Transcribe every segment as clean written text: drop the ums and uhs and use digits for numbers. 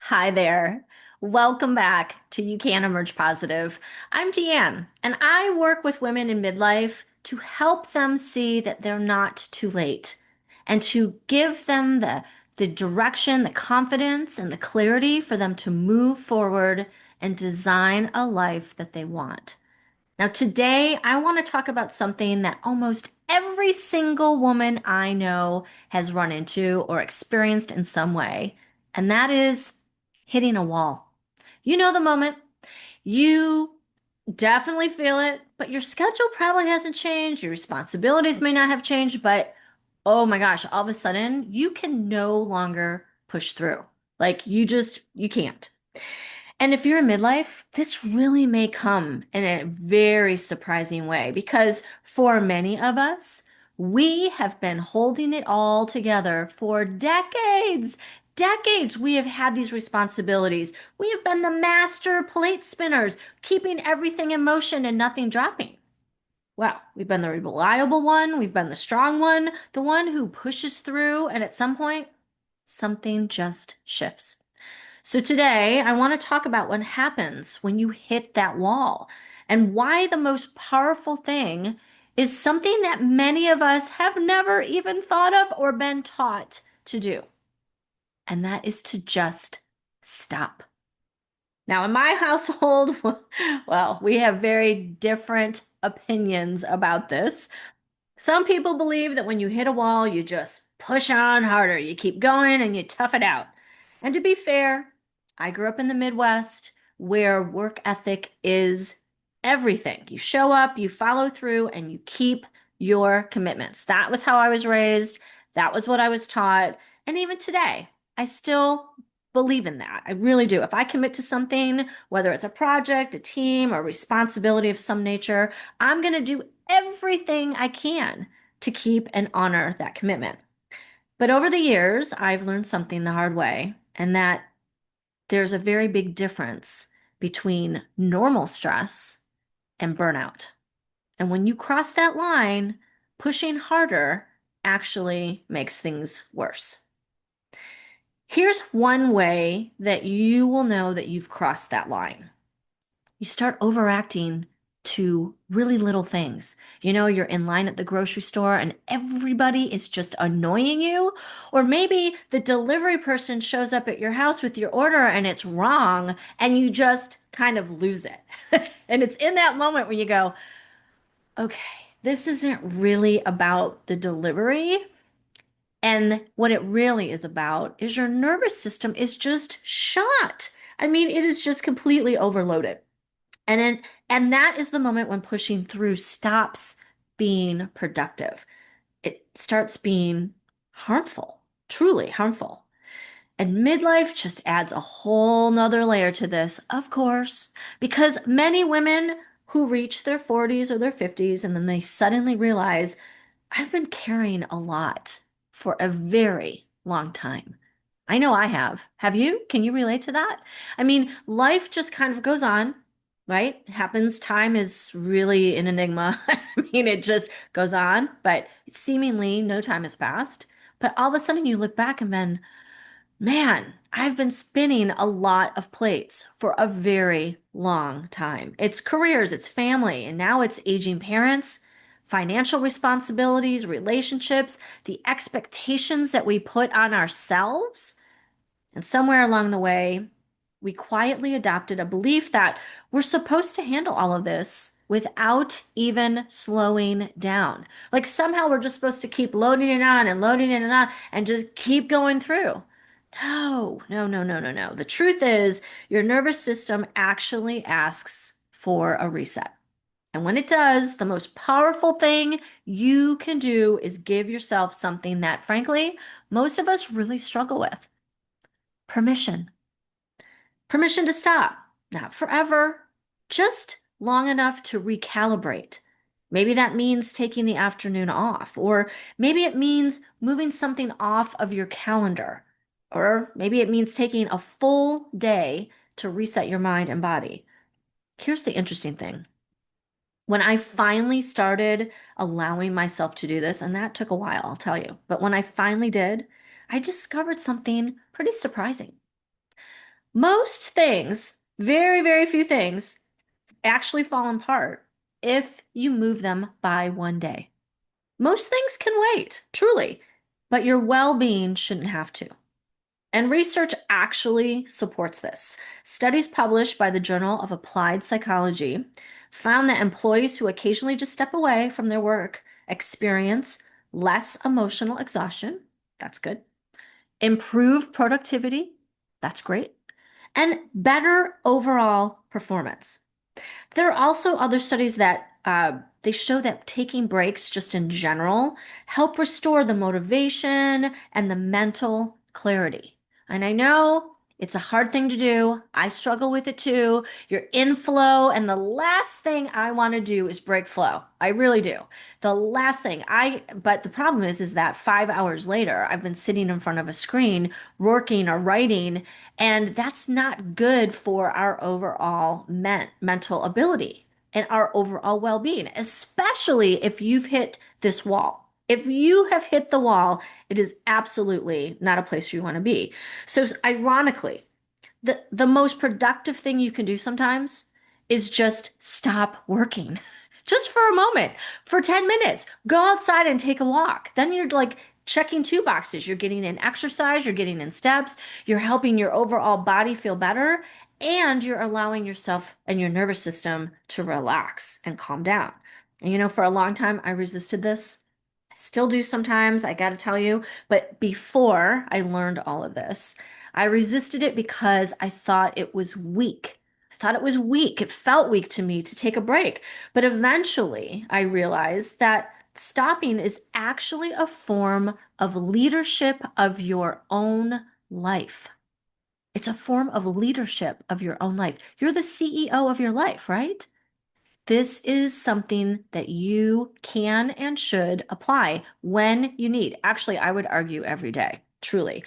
Hi there. Welcome back to You Can Emerge Positive. I'm Deanne, and I work with women in midlife to help them see that they're not too late and to give them the direction, the confidence, and the clarity for them to move forward and design a life that they want. Now, today, I want to talk about something that almost every single woman I know has run into or experienced in some way, and that is hitting a wall. You know the moment. You definitely feel it, but your schedule probably hasn't changed. Your responsibilities may not have changed, but oh my gosh, all of a sudden, you can no longer push through. Like you can't. And if you're in midlife, this really may come in a very surprising way because for many of us, we have been holding it all together for decades. Decades we have had these responsibilities. We have been the master plate spinners, keeping everything in motion and nothing dropping. Well, we've been the reliable one, we've been the strong one, the one who pushes through, and at some point, something just shifts. So today, I want to talk about what happens when you hit that wall and why the most powerful thing is something that many of us have never even thought of or been taught to do. And that is to just stop. Now, in my household, well, we have very different opinions about this. Some people believe that when you hit a wall, you just push on harder, you keep going and you tough it out. And to be fair, I grew up in the Midwest where work ethic is everything. You show up, you follow through, and you keep your commitments. That was how I was raised. That was what I was taught. And even today, I still believe in that. I really do. If I commit to something, whether it's a project, a team, or responsibility of some nature, I'm going to do everything I can to keep and honor that commitment. But over the years, I've learned something the hard way, and that there's a very big difference between normal stress and burnout. And when you cross that line, pushing harder actually makes things worse. Here's one way that you will know that you've crossed that line. You start overacting to really little things. You know, you're in line at the grocery store and everybody is just annoying you. Or maybe the delivery person shows up at your house with your order and it's wrong and you just kind of lose it. And it's in that moment when you go, okay, this isn't really about the delivery. And what it really is about is your nervous system is just shot. I mean, it is just completely overloaded. And that is the moment when pushing through stops being productive. It starts being harmful, truly harmful. And midlife just adds a whole nother layer to this, of course, because many women who reach their 40s or their 50s and then they suddenly realize, I've been carrying a lot for a very long time. I know I have. Have you? Can you relate to that? I mean, life just kind of goes on, right? Happens. Time is really an enigma. I mean, it just goes on, but seemingly no time has passed. But all of a sudden you look back and then, man, I've been spinning a lot of plates for a very long time. It's careers, it's family, and now it's aging parents, financial responsibilities, relationships, the expectations that we put on ourselves. And somewhere along the way, we quietly adopted a belief that we're supposed to handle all of this without even slowing down. Like somehow we're just supposed to keep loading it on and loading it on and just keep going through. No, no, no, no, no, no. The truth is, your nervous system actually asks for a reset. And when it does, the most powerful thing you can do is give yourself something that, frankly, most of us really struggle with: permission. Permission to stop, not forever, just long enough to recalibrate. Maybe that means taking the afternoon off, or maybe it means moving something off of your calendar, or maybe it means taking a full day to reset your mind and body. Here's the interesting thing. When I finally started allowing myself to do this, and that took a while, I'll tell you, but when I finally did, I discovered something pretty surprising. Most things, very, very few things, actually fall apart if you move them by one day. Most things can wait, truly, but your well being shouldn't have to. And research actually supports this. Studies published by the Journal of Applied Psychology found that employees who occasionally just step away from their work experience less emotional exhaustion. That's good. Improve productivity. That's great. And better overall performance. There are also other studies that they show that taking breaks just in general help restore the motivation and the mental clarity. And I know it's a hard thing to do. I struggle with it too. You're in flow, and the last thing I want to do is break flow. I really do. The last thing but the problem is that 5 hours later, I've been sitting in front of a screen working or writing, and that's not good for our overall mental ability and our overall well being, especially if you've hit this wall. If you have hit the wall, it is absolutely not a place you want to be. So, ironically, the most productive thing you can do sometimes is just stop working. Just for a moment, for 10 minutes, go outside and take a walk. Then you're like checking two boxes. You're getting in exercise, you're getting in steps, you're helping your overall body feel better, and you're allowing yourself and your nervous system to relax and calm down. And for a long time, I resisted this. I still do sometimes, I got to tell you. But before I learned all of this, I resisted it because I thought it was weak. I thought it was weak. It felt weak to me to take a break. But eventually, I realized that stopping is actually a form of leadership of your own life. It's a form of leadership of your own life. You're the CEO of your life, right? This is something that you can and should apply when you need. Actually, I would argue every day, truly.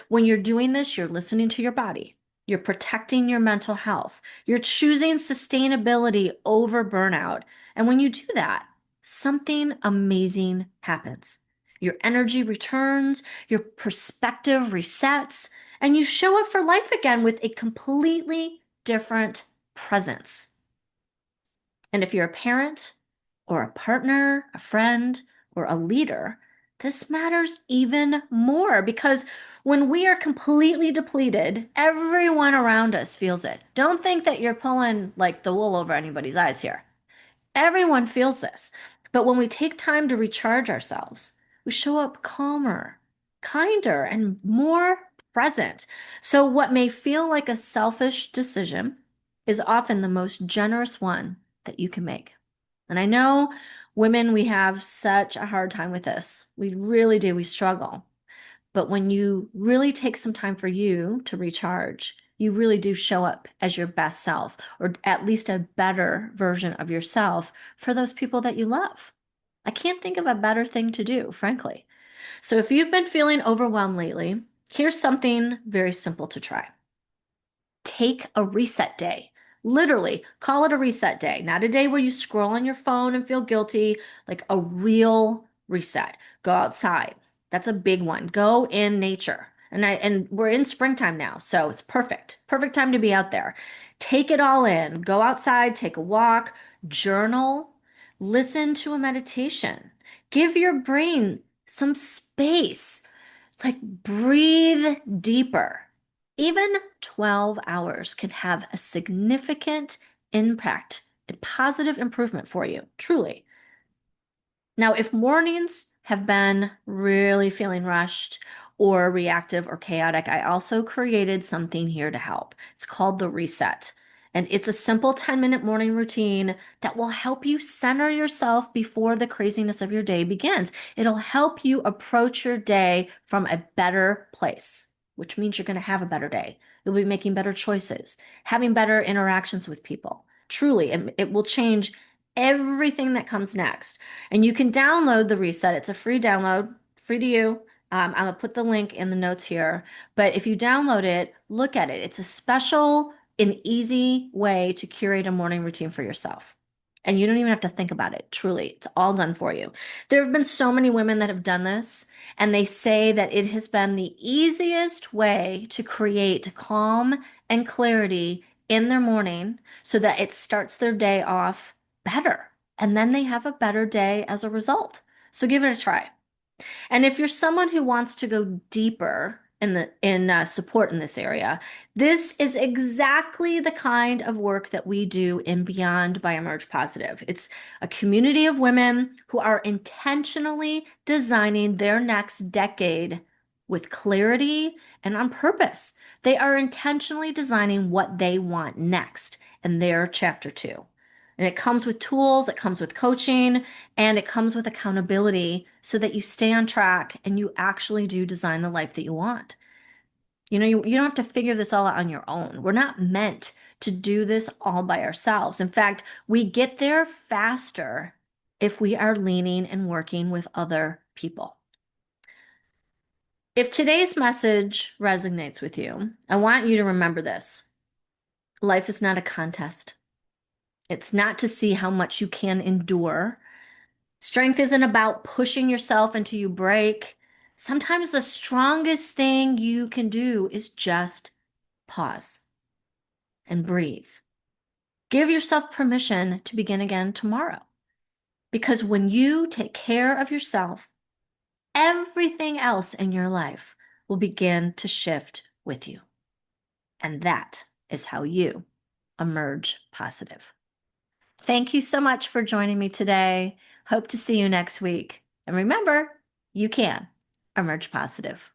When you're doing this, you're listening to your body. You're protecting your mental health. You're choosing sustainability over burnout. And when you do that, something amazing happens. Your energy returns, your perspective resets, and you show up for life again with a completely different presence. And if you're a parent or a partner, a friend, or a leader, this matters even more because when we are completely depleted, everyone around us feels it. Don't think that you're pulling like the wool over anybody's eyes here. Everyone feels this. But when we take time to recharge ourselves, we show up calmer, kinder, and more present. So, what may feel like a selfish decision is often the most generous one that you can make. And I know women, we have such a hard time with this. We really do. We struggle. But when you really take some time for you to recharge, you really do show up as your best self, or at least a better version of yourself for those people that you love. I can't think of a better thing to do, frankly. So if you've been feeling overwhelmed lately, here's something very simple to try. Take a reset day. Literally, call it a reset day, not a day where you scroll on your phone and feel guilty, like a real reset. Go outside. That's a big one. Go in nature. And we're in springtime now, so it's perfect. Perfect time to be out there. Take it all in. Go outside, take a walk, journal, listen to a meditation. Give your brain some space. Like breathe deeper. Even 12 hours can have a significant impact and positive improvement for you, truly. Now, if mornings have been really feeling rushed or reactive or chaotic, I also created something here to help. It's called the reset. And it's a simple 10-minute morning routine that will help you center yourself before the craziness of your day begins. It'll help you approach your day from a better place, which means you're going to have a better day. You'll be making better choices, having better interactions with people. Truly, it will change everything that comes next. And you can download the reset. It's a free download, free to you. I'm gonna put the link in the notes here. But if you download it, look at it. It's a special and easy way to curate a morning routine for yourself. And you don't even have to think about it. Truly, it's all done for you. There have been so many women that have done this, and they say that it has been the easiest way to create calm and clarity in their morning so that it starts their day off better. And then they have a better day as a result. So give it a try. And if you're someone who wants to go deeper in support in this area, this is exactly the kind of work that we do in Beyond by Emerge Positive. It's a community of women who are intentionally designing their next decade with clarity and on purpose. They are intentionally designing what they want next in their chapter two. And it comes with tools, it comes with coaching, and it comes with accountability so that you stay on track and you actually do design the life that you want. You don't have to figure this all out on your own. We're not meant to do this all by ourselves. In fact, we get there faster if we are leaning and working with other people. If today's message resonates with you, I want you to remember this. Life is not a contest. It's not to see how much you can endure. Strength isn't about pushing yourself until you break. Sometimes the strongest thing you can do is just pause and breathe. Give yourself permission to begin again tomorrow. Because when you take care of yourself, everything else in your life will begin to shift with you. And that is how you emerge positive. Thank you so much for joining me today. Hope to see you next week. And remember, you can emerge positive.